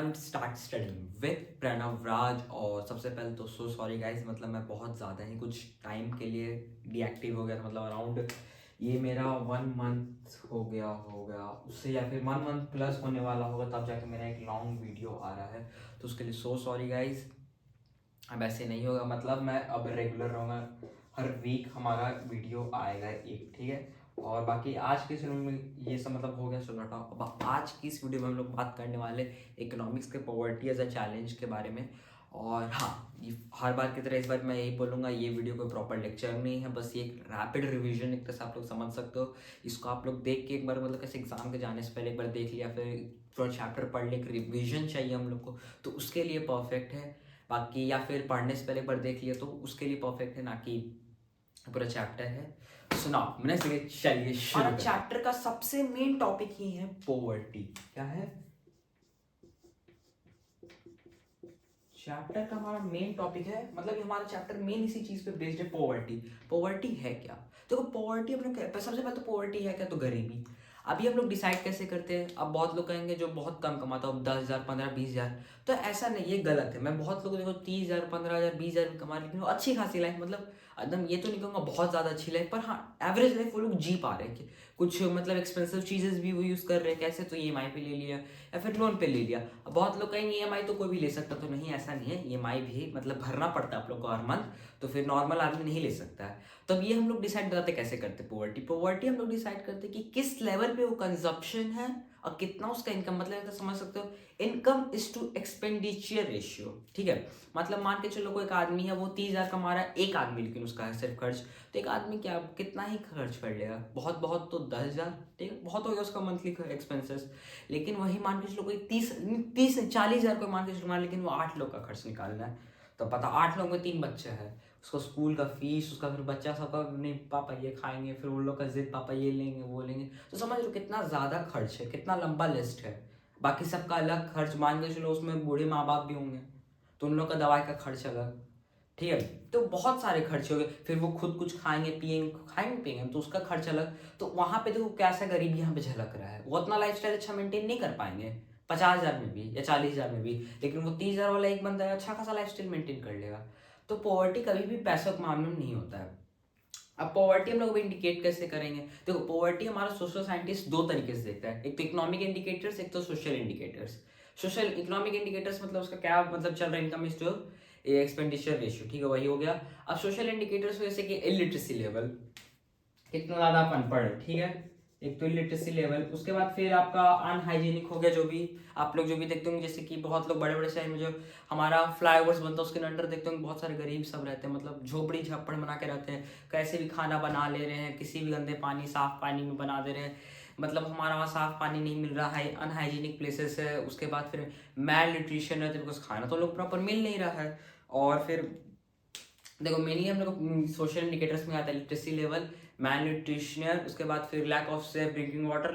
to start studying with Pranav राज। और सबसे पहले तो सो सॉरी गाइस, मतलब मैं बहुत ज़्यादा ही कुछ टाइम के लिए डीएक्टिव हो गया था। मतलब अराउंड ये मेरा 1 मंथ हो गया उससे, या फिर 1 मंथ प्लस होने वाला होगा तब जाके मेरा एक लॉन्ग वीडियो आ रहा है। तो उसके लिए सो सॉरी गाइस। अब ऐसे नहीं होगा, मतलब मैं अब रेगुलर रहूँगा, हर वीक हमारा वीडियो आएगा एक, ठीक है। और बाकी आज की इस वीडियो में ये सब मतलब हो गया सुनाटा। अब आज की इस वीडियो में हम लोग बात करने वाले इकोनॉमिक्स के पॉवर्टी एज अ चैलेंज के बारे में। और हाँ, ये हर बार की तरह इस बार मैं यही बोलूँगा, ये वीडियो कोई प्रॉपर लेक्चर नहीं है, बस ये एक रैपिड रिवीजन एक तरह से आप लोग समझ सकते हो। इसको आप लोग देख के एक बार, मतलब कैसे एग्जाम के जाने से पहले एक बार देख लिया, फिर थोड़ा चैप्टर पढ़ ले, एक रिविजन चाहिए हम लोग को, तो उसके लिए परफेक्ट है। बाकी या फिर पढ़ने से पहले एक बार देख लिया तो उसके लिए परफेक्ट है, ना कि पूरा चैप्टर है। सुनाओ मैंने से चलिए शुरू करते हैं। चैप्टर का सबसे मेन टॉपिक ही है पॉवर्टी। क्या है चैप्टर का? हमारा मेन टॉपिक है, मतलब हमारा चैप्टर मेन इसी चीज पे बेस्ड है, पॉवर्टी। पॉवर्टी है क्या? देखो पॉवर्टी अपने सबसे पहले तो पॉवर्टी है क्या, तो गरीबी। अभी हम लोग डिसाइड कैसे करते हैं? अब बहुत लोग कहेंगे जो बहुत कम कमाता हो, 10,000 15 20 हज़ार, तो ऐसा नहीं, ये गलत है। मैं बहुत लोग देखो 30,000 15,000 20,000 कमा, लेकिन वो अच्छी खासी लाइफ, मतलब एकदम ये तो नहीं कहूँगा बहुत ज़्यादा अच्छी लाइफ, पर हाँ एवरेज लाइफ वो लोग जी पा रहे हैं। कुछ मतलब एक्सपेंसिव चीज़ेस भी वो यूज़ कर रहे हैं, कैसे? तो EMI पे ले लिया या फिर लोन पे ले लिया। अब बहुत लोग कहेंगे EMI तो कोई भी ले सकता, तो नहीं, ऐसा नहीं है। EMI भी मतलब भरना पड़ता है आप लोग को हर मंथ, तो फिर नॉर्मल आदमी नहीं ले सकता है। तो अब ये हम लोग डिसाइड करते कैसे करते पॉवर्टी हम लोग डिसाइड करते कि किस लेवल पे वो कंजप्शन है और कितना उसका इनकम, मतलब तो समझ सकते हो, income is to expenditure ratio, ठीक है। मतलब मान के चलो कोई एक आदमी है, वो 30,000 कमा रहा है, एक आदमी, लेकिन उसका है सिर्फ खर्च, तो एक आदमी क्या कितना ही खर्च कर लेगा, बहुत बहुत तो 10,000, ठीक है, बहुत हो गया उसका मंथली एक्सपेंसेस। लेकिन वही मान के चलो कोई 30 40,000 को मान के चलो, लेकिन वो 8 लोग का खर्च निकालना है, तो पता 8 लोग में 3 बच्चे हैं, उसको स्कूल का फीस, उसका फिर बच्चा सबका, नहीं पापा ये खाएंगे, फिर उन लोग का जिद पापा ये लेंगे वो लेंगे, तो समझ लो कितना ज़्यादा खर्च है, कितना लंबा लिस्ट है। बाकी सबका अलग खर्च मान के चलो, उसमें बूढ़े माँ बाप भी होंगे, तो उन लोग का दवाई का खर्च अलग, ठीक है। तो बहुत सारे खर्च हो गए, फिर वो खुद कुछ खाएंगे पिएंगे तो उसका खर्च अलग। तो वहां पे देखो कैसा गरीब यहाँ पे झलक रहा है, वो अपना लाइफस्टाइल अच्छा मेंटेन नहीं कर पाएंगे 50,000 में भी या 40,000 में भी, लेकिन वो 30,000 वाला एक बंदा अच्छा खासा लाइफस्टाइल मेंटेन कर लेगा। तो पॉवर्टी कभी भी पैसों के मामले में नहीं होता है। अब पॉवर्टी हम लोग इंडिकेट कैसे करेंगे? देखो पॉवर्टी हमारा सोशल साइंटिस्ट दो तरीके से देखता है, एक तो इकोनॉमिक इंडिकेटर्स, एक तो social indicators. Social economic indicators मतलब उसका क्या मतलब चल रहा है, income is to expenditure ratio, ठीक है, वही हो गया। अब सोशल इंडिकेटर्स जैसे कि इलिटरेसी लेवल, कितना ज्यादा आप अनपढ़ है, ठीक है, एक तो इलिटरेसी लेवल। उसके बाद फिर आपका अनहाइजीनिक हो गया, जो भी आप लोग जो भी देखते होंगे, जैसे कि बहुत लोग बड़े बड़े शहर में जो हमारा फ्लाईओवर्स बनता है उसके अंडर देखते होंगे बहुत सारे गरीब सब रहते हैं, मतलब झोपड़ी झप्पड़ बना के रहते हैं, कैसे भी खाना बना ले रहे हैं, किसी भी गंदे पानी साफ पानी में बना दे रहे हैं, मतलब हमारा वहाँ साफ पानी नहीं मिल रहा है, अनहाइजीनिक प्लेसेस है। उसके बाद फिर मैल न्यूट्रिशन है, बिकॉज खाना तो लोग प्रॉपर मिल नहीं रहा है। और फिर देखो मेनली हम लोग सोशल इंडिकेटर्स में आता है लिटरेसी लेवल, मैल न्यूट्रिशन, उसके बाद फिर lack of safe drinking water,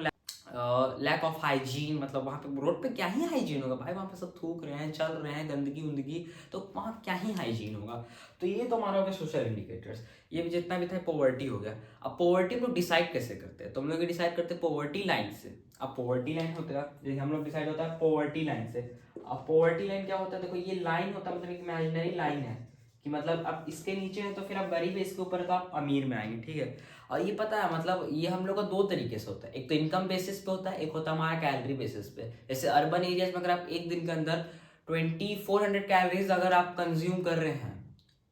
lack of hygiene, मतलब वहाँ पे रोड पे क्या ही हाइजीन होगा भाई, वहाँ पे सब थूक रहे हैं, चल रहे हैं, गंदगी उंदगी, तो वहाँ क्या ही हाइजीन होगा। तो ये तो हमारा हो गया सोशल इंडिकेटर्स, ये भी जितना भी था पॉवर्टी हो गया। अब पॉवर्टी हम लोग डिसाइड कैसे करते हैं? तो हम लोग डिसाइड करते हैं पॉवर्टी लाइन से। अब पॉवर्टी लाइन होता है, जैसे हम लोग डिसाइड होता है पॉवर्टी लाइन से। अब पॉवर्टी लाइन क्या होता है? देखो ये लाइन होता है, मतलब एक इमेजिनरी लाइन है, कि मतलब अब इसके नीचे है तो फिर आप गरीब है, इसके ऊपर तो आप अमीर में आएंगे, ठीक है। और ये पता है मतलब ये हम लोग का दो तरीके से होता है, एक तो इनकम बेसिस पे होता है, एक होता है हमारा कैलोरी बेसिस पे। जैसे अर्बन एरियाज में अगर आप एक दिन के अंदर 2400 कैलोरीज अगर आप कंज्यूम कर रहे हैं,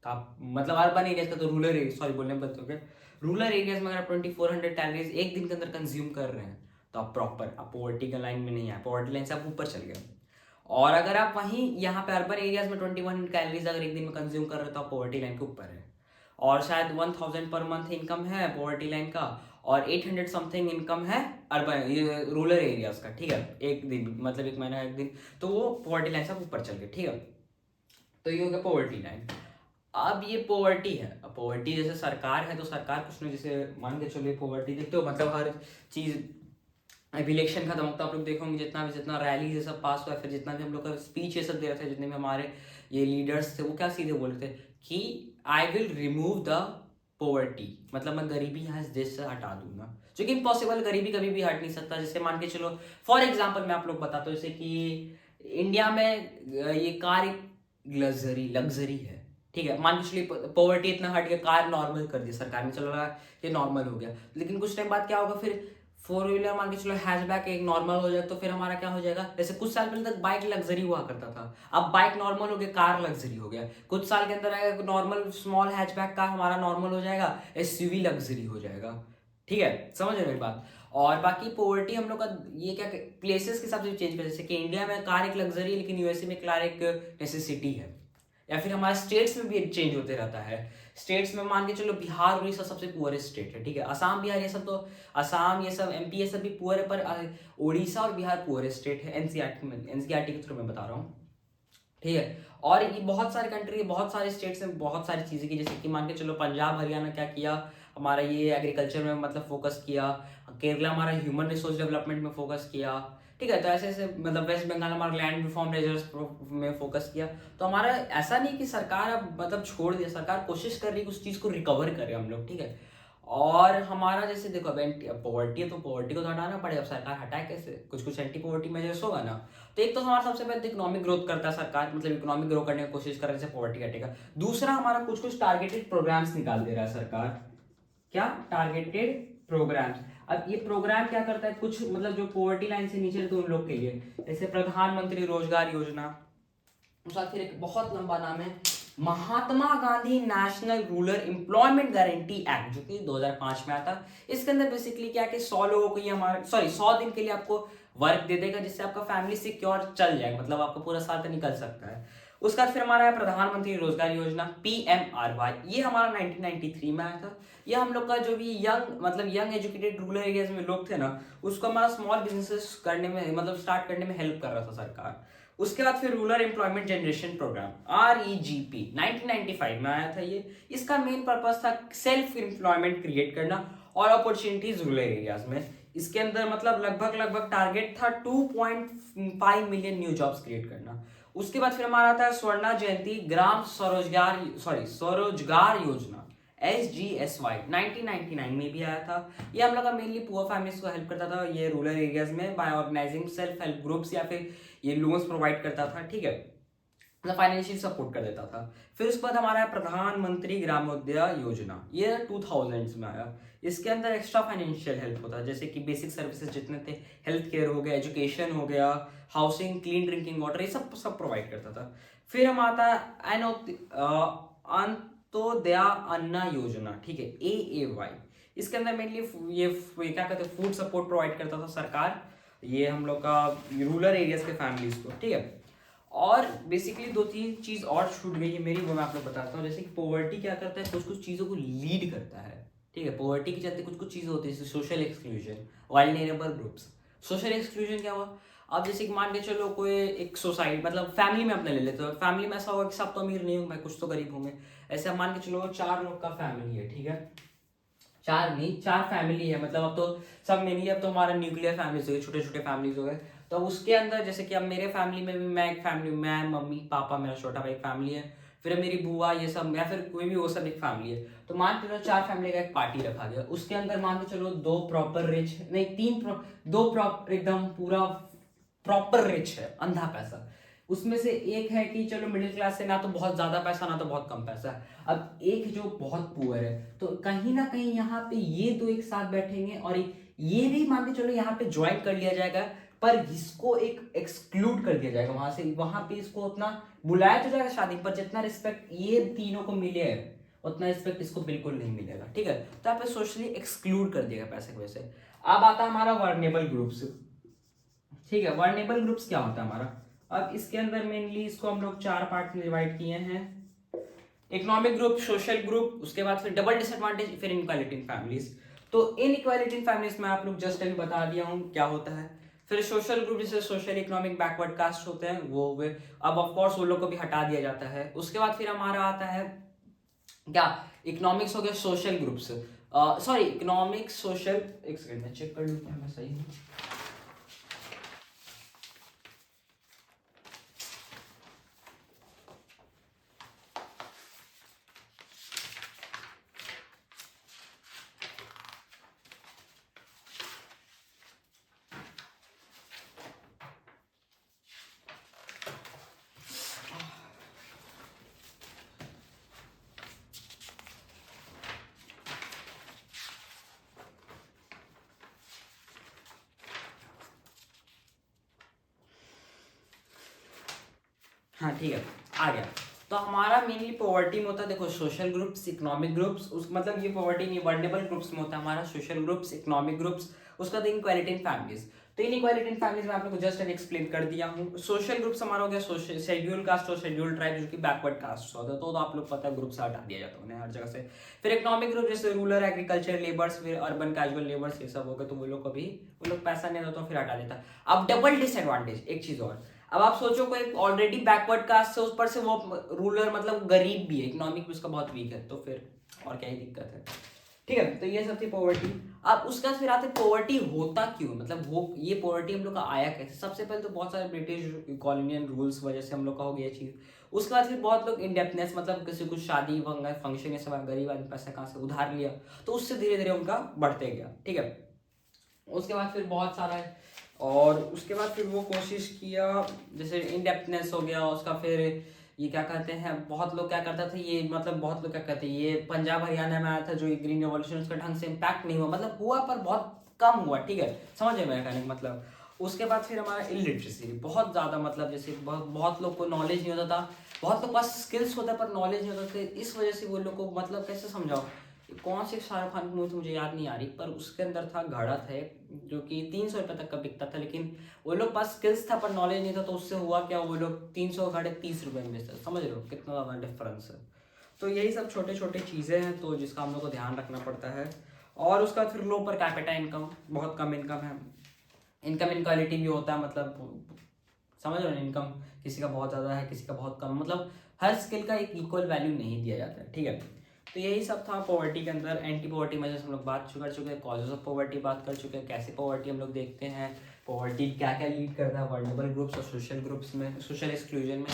तो आप मतलब अर्बन एरियाज का, तो रूरल एरिया सॉरी बोलने बच्चों रूरल एरियाज में अगर आप 2400 कैलोरीज एक दिन के अंदर कंज्यूम कर रहे हैं, तो आप प्रॉपर आप पॉवर्टी का लाइन में नहीं आए, पॉवर्टी लाइन से आप ऊपर चल गए। और अगर आप वहीं यहाँ पे अर्बन एरियाज में 2100 कैलोरीज अगर एक दिन में कंज्यूम कर रहे हो, तो आप पॉवर्टी लाइन के ऊपर है। और शायद 1000 पर मंथ इनकम है पॉवर्टी लाइन का, और 800 समथिंग इनकम है अर्बन रूरल एरियाज का, ठीक है, एक दिन मतलब एक महीना एक दिन, तो वो पॉवर्टी लाइन से ऊपर चल गए, ठीक है। तो ये हो गया पॉवर्टी लाइन। अब ये पॉवर्टी है, अब पॉवर्टी जैसे सरकार है, तो सरकार कुछ नहीं, जैसे मान के चलिए पॉवर्टी देखते हो, मतलब हर चीज, अब इलेक्शन खत्म होता है, आप लोग देखोगे जितना रैली ये सब पास हुआ, फिर जितना भी हम लोग का स्पीच ये सब दे रहे थे, जितने भी हमारे ये लीडर्स थे, वो क्या सीधे बोल रहे थे कि I will remove the poverty, मतलब मैं गरीबी यहाँ इस देश से हटा दूंगा, जो कि इम्पॉसिबल, गरीबी कभी भी हट नहीं सकता। जैसे मान के चलो फॉर एग्जाम्पल मैं आप लोग बताता हूँ, जैसे कि इंडिया में ये कार एक लग्जरी है, ठीक है। मान के चलिए पॉवर्टी इतना हट गया, कार नॉर्मल कर दिया सरकार ने, चलो रहा ये नॉर्मल हो गया, लेकिन कुछ टाइम बाद क्या होगा, फिर फोर व्हीलर मान के चलो हैचबैक एक नॉर्मल हो जाए, तो फिर हमारा क्या हो जाएगा, जैसे कुछ साल पहले तक बाइक लग्जरी हुआ करता था, अब बाइक नॉर्मल हो गया, कार लग्जरी हो गया, कुछ साल के अंदर आएगा नॉर्मल स्मॉल हैचबैक कार हमारा नॉर्मल हो जाएगा, एसयूवी लग्जरी हो जाएगा, ठीक है, समझ रहे हो मेरी बात। और बाकी पॉवर्टी हम लोग का ये क्या प्लेसेस के हिसाब से चेंज कर, जैसे कि इंडिया में कार एक लग्जरी है, लेकिन यूएसए में कार एक नेसेसिटी है, या फिर हमारे स्टेट्स में भी चेंज होते रहता है। स्टेट्स में मान के चलो बिहार उड़ीसा सबसे पुअरेस्ट स्टेट है, ठीक है, असम बिहार ये सब तो, असम ये सब एमपी ये सब भी पुअर है, पर उड़ीसा और बिहार पुअरेस्ट स्टेट है, एनसीईआरटी के थ्रू मैं बता रहा हूँ, ठीक है। और ये बहुत सारी कंट्री, बहुत सारे स्टेट्स में बहुत सारी चीज़ें की, जैसे कि मान के चलो पंजाब हरियाणा क्या किया, हमारा ये एग्रीकल्चर में मतलब फोकस किया, केरला हमारा ह्यूमन रिसोर्स डेवलपमेंट में फोकस किया, ठीक है। तो ऐसे ऐसे मतलब वेस्ट बंगाल हमारा लैंड रिफॉर्म मेजर्स में फोकस किया। तो हमारा ऐसा नहीं कि सरकार अब मतलब छोड़ दिया, सरकार कोशिश कर रही है उस चीज़ को रिकवर करे हम लोग, ठीक है। और हमारा जैसे देखो अब पॉवर्टी है तो पॉवर्टी को तो हटाना पड़ेगा, अब सरकार हटाए कैसे, कुछ कुछ एंटी पॉवर्टी मेजर्स होगा ना। तो एक तो हमारा सबसे पहले इकोनॉमिक ग्रोथ करता है सरकार, मतलब इकोनॉमिक ग्रो करने की कोशिश कर रहे हैं, पॉवर्टी हटेगा। दूसरा हमारा कुछ कुछ टारगेटेड प्रोग्राम्स निकाल दे रहा है सरकार, क्या टारगेटेड प्रोग्राम्स। अब ये प्रोग्राम क्या करता है, कुछ मतलब जो पॉवर्टी लाइन से नीचे तो उन लोग के लिए, जैसे प्रधानमंत्री रोजगार योजना, उसका फिर एक बहुत लंबा नाम है Mahatma Gandhi National Rural Employment Guarantee Act, जो कि 2005 में आता। इसके अंदर बेसिकली क्या कि 100 लोगों को ये हमारे 100 दिन के लिए आपको वर्क दे देगा, जिससे आपका फैमिली सिक्योर चल जाएगा, मतलब आपको पूरा साल का निकल सकता है। उसका बाद फिर हमारा है प्रधानमंत्री रोजगार योजना PMRY, ये हमारा 1993 में आया था। ये हम लोग का जो भी यंग एजुकेटेड रूरल एरियाज में लोग थे ना, उसको हमारा स्मॉल बिजनेसेस करने में मतलब स्टार्ट करने में हेल्प कर रहा था सरकार। उसके बाद फिर rural employment generation programme REGP 1995 में आया था ये। इसका मेन पर्पस था सेल्फ एम्प्लॉयमेंट क्रिएट करना और अपॉर्चुनिटीज रूरल एरियाज में। इसके अंदर मतलब लगभग टारगेट था 2.5 मिलियन न्यू जॉब्स क्रिएट करना। उसके बाद फिर हमारा था स्वर्णा जयंती ग्राम स्वरोजगार योजना SGSY 1999 में भी आया था। ये हम लोग का मेनली पुअर फैमिलीज को हेल्प करता था ये रूरल एरियाज में by organising self help groups, या फिर ये लोन्स प्रोवाइड करता था, ठीक है, मतलब फाइनेंशियल सपोर्ट कर देता था। फिर उसके बाद हमारा है प्रधानमंत्री ग्रामोदय योजना, ये 2000s में आया। इसके अंदर एक्स्ट्रा फाइनेंशियल हेल्प होता है, जैसे कि बेसिक सर्विसेज जितने थे, हेल्थ केयर हो गया, एजुकेशन हो गया, हाउसिंग, क्लीन ड्रिंकिंग वाटर, ये सब सब प्रोवाइड करता था। फिर हम आता है अंत्योदय अन्ना योजना, ठीक है, AAY। इसके अंदर मेनली ये क्या कहते हैं फूड सपोर्ट प्रोवाइड करता था सरकार, ये हम लोग का रूरल एरियाज के फैमिलीज को, ठीक है। और बेसिकली दो तीन चीज और छूट गई है मेरी, वो मैं आप लोग बताता हूँ। जैसे कि पॉवर्टी क्या करता है, कुछ कुछ चीजों को लीड करता है, ठीक है। पॉवर्टी के चलते कुछ कुछ चीजें होती है, जैसे social exclusion, vulnerable groups. Social exclusion क्या हुआ, अब जैसे कि मान के चलो कोई एक सोसाइटी मतलब फैमिली में अपने ले लेते हो, फैमिली में ऐसा होगा कि सब तो अमीर नहीं हूँ मैं, कुछ तो गरीब होंगे। ऐसे मान के चलो 4 लोग का फैमिली है, ठीक है, 4 नहीं 4 फैमिली है, मतलब अब तो सब मिली, अब तो हमारा न्यूक्लियर फैमिलीज हो गए, छोटे छोटे फैमिलीज हो गए। तो उसके अंदर जैसे कि अब मेरे फैमिली में भी मैं एक फैमिली, मैं मम्मी पापा मेरा छोटा भाई फैमिली है, फिर मेरी बुआ ये सब, या फिर कोई भी वो सब एक फैमिली है। तो मान के चलो 4 फैमिली का एक पार्टी रखा गया, उसके अंदर मान के चलो 2 प्रॉपर रिच नहीं 2 प्रॉपर एकदम पूरा प्रॉपर रिच है, अंधा पैसा। उसमें से एक है कि चलो मिडिल क्लास से, ना तो बहुत ज्यादा पैसा ना तो बहुत कम पैसा है। अब एक जो बहुत पुअर है, तो कहीं ना कहीं यहाँ पे ये दो एक साथ बैठेंगे, और ये भी मान के चलो यहाँ पे ज्वाइन कर लिया जाएगा, पर इसको एक एक्सक्लूड कर दिया जाएगा वहां से। वहां पे इसको उतना बुलाया तो जाएगा शादी पर, जितना रिस्पेक्ट ये तीनों को मिले है उतना रिस्पेक्ट इसको बिल्कुल नहीं मिलेगा, ठीक है। तो यहाँ पे सोशली एक्सक्लूड कर दिएगा पैसे की वजह से। अब आता है हमारा वर्नेबल ग्रुप्स, ठीक है। वर्नेबल ग्रुप्स क्या होता है हमारा, अब इसके अंदर मेनली इसको हम लोग 4 पार्ट में डिवाइड किए हैं। इकोनॉमिक ग्रुप, सोशल ग्रुप, उसके बाद फिर डबल डिसएडवांटेज, फिर इनइक्वालिटी इन फैमिलीज। तो इनइक्वालिटी इन फैमिलीज में आप लोग जस्ट अभी बता दिया हूँ क्या होता है। फिर सोशल ग्रुप जैसे सोशल इकोनॉमिक बैकवर्ड कास्ट होते हैं वो अब ऑफ कोर्स वो लोग को भी हटा दिया जाता है। उसके बाद फिर हमारा आता है क्या, इकोनॉमिक्स हो गया, social groups, sorry economics social, एक सेकंड में चेक कर लूँ क्या मैं सही हूँ। हाँ ठीक है, आ गया। तो हमारा मेनली पॉवर्टी में होता है, देखो सोशल ग्रुप्स, इकोनॉमिक ग्रुप्स, उस मतलब ये पॉवर्टी नहीं, वर्नेबल ग्रुप्स में होता है हमारा सोशल ग्रुप्स, इकोनॉमिक ग्रुप्स, उसका बाद इनक्वालिटी इन फैमिलीज। तो इन इक्वालिटी इन फैमिलीज में आप लोग को जस्ट एक्सप्लेन कर दिया हूँ। सोशल ग्रुप्स हमारा हो गया सोशल शेड्यूल कास्ट और शेड्यूल ट्राइब जो कि बैकवर्ड कास्ट होता है, तो आप लोग पता है ग्रुप से हटा दिया जाता है उन्हें हर जगह से। फिर इकोनॉमिक ग्रुप जैसे रूरल एग्रीकल्चर लेबर्स, फिर अर्बन कैजुअल लेबर्स, ये सब हो गए, तो वो लोग कभी वो लोग पैसा नहीं देता तो फिर हटा देता। अब डबल डिसएडवांटेज, एक चीज और, अब आप सोचो कोई ऑलरेडी बैकवर्ड कास्ट से ऊपर से वो रूलर मतलब गरीब भी है, इकोनॉमिक भी उसका बहुत वीक है, तो फिर और क्या ही दिक्कत है। ठीक है, तो ये सब थी पॉवर्टी। अब उसका फिर आते पॉवर्टी होता क्यों, मतलब वो ये पॉवर्टी हम लोग का आया कैसे। सबसे पहले तो बहुत सारे ब्रिटिश कॉलोनियल रूल्स वजह से हम लोग का हो गया चीज। उसके बाद फिर बहुत लोग इनडेप्थनेस, मतलब किसी कुछ शादी फंक्शन ये सब गरीब आदमी पैसा कहाँ से उधार लिया, तो उससे धीरे धीरे उनका बढ़ते गया। ठीक है, उसके बाद फिर बहुत सारा है, और उसके बाद फिर वो कोशिश किया, जैसे इनडेप्थनेस हो गया उसका, फिर ये क्या कहते हैं, बहुत लोग क्या करता था ये, मतलब बहुत लोग क्या कहते हैं, ये पंजाब हरियाणा में आया था जो ग्रीन रेवोल्यूशन, उसका ढंग से इम्पैक्ट नहीं हुआ, मतलब हुआ पर बहुत कम हुआ। ठीक है, समझ में कहने का मतलब। उसके बाद फिर हमारा इलिटरेसी बहुत ज़्यादा, मतलब जैसे बहुत लोग को नॉलेज नहीं होता था, बहुत लोग पास स्किल्स होता पर नॉलेज नहीं होता था, इस वजह से वो लोग को, मतलब कैसे समझाओ, कौन सी शाहरुख खान की मूवी थी मुझे याद नहीं आ रही, पर उसके अंदर था घड़ा था जो कि 300 रुपये तक का बिकता था, लेकिन वो लोग पास स्किल्स था पर नॉलेज नहीं था, तो उससे हुआ क्या, वो लोग 300 घड़े 30 रुपये में बेचते, समझ रहे हो कितना ज़्यादा डिफरेंस है। तो यही सब छोटे छोटे चीज़ें हैं तो जिसका हम लोग को ध्यान रखना पड़ता है। और उसका फिर लो पर कैपिटा इनकम, बहुत कम इनकम है, इनकम इनक्वालिटी भी होता है, मतलब समझ रहे हो, इनकम किसी का बहुत ज़्यादा है किसी का बहुत कम, मतलब हर स्किल का एक इक्वल वैल्यू नहीं दिया जाता है। ठीक है, तो यही सब था पॉवर्टी के अंदर। एंटी पॉवर्टी मेजर्स हम लोग बात कर चुके हैं, कॉजेज ऑफ पॉवर्टी बात कर चुके हैं, कैसे पॉवर्टी हम लोग देखते हैं, पॉवर्टी क्या क्या लीड करता है वर्नेबल ग्रुप्स और सोशल ग्रुप्स में, सोशल एक्सक्लूजन में।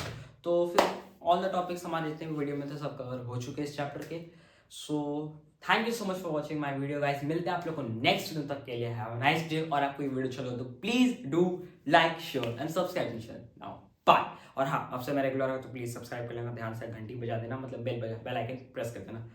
तो फिर ऑल द टॉपिक्स हमारे जितने भी वीडियो में थे सब कवर हो चुके हैं इस चैप्टर के। So thank you so much for watching my video guys, मिलते हैं आप लोग को नेक्स्ट वीडियो तक के लिए। हैव अ नाइस डे, और आपको ये वीडियो चलो तो please do like share and subscribe now, bye. और हाँ, आपसे मैं रेगुलर हो तो प्लीज सब्सक्राइब कर लेना, ध्यान से घंटी बजा देना, मतलब बेल आइकन प्रेस कर देना।